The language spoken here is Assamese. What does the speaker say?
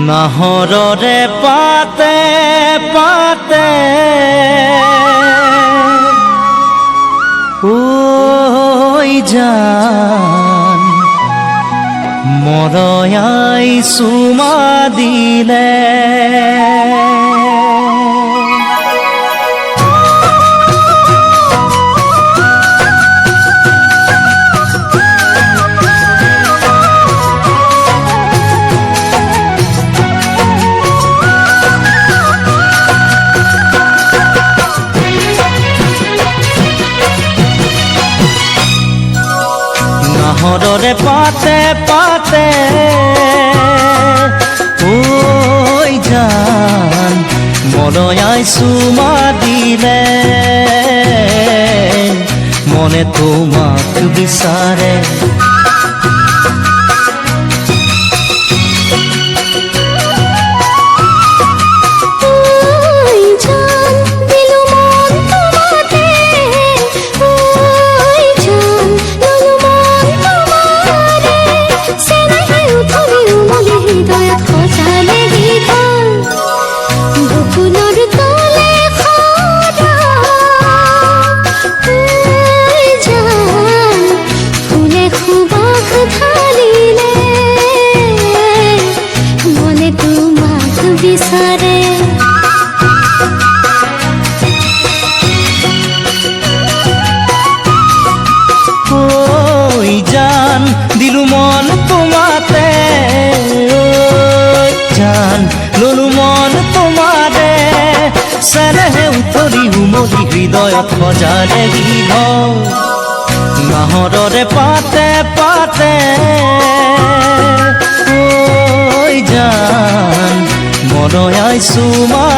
নাহৰৰে পাতে পাতে ঐ জান মৰয়াই চুমা দিলে নাহৰৰে পাতে পাতে ঐ জান মৰয়াই চুমা দিলে মনে তোমাক বিচাৰে দিলু মন তোমাতে জান ললু মন তোমাৰে চেনেহে উতলি উমলি হৃদয়ত সজালে গীত নাহৰৰে পাতে পাতে ঐ জান মৰয়াই চুমা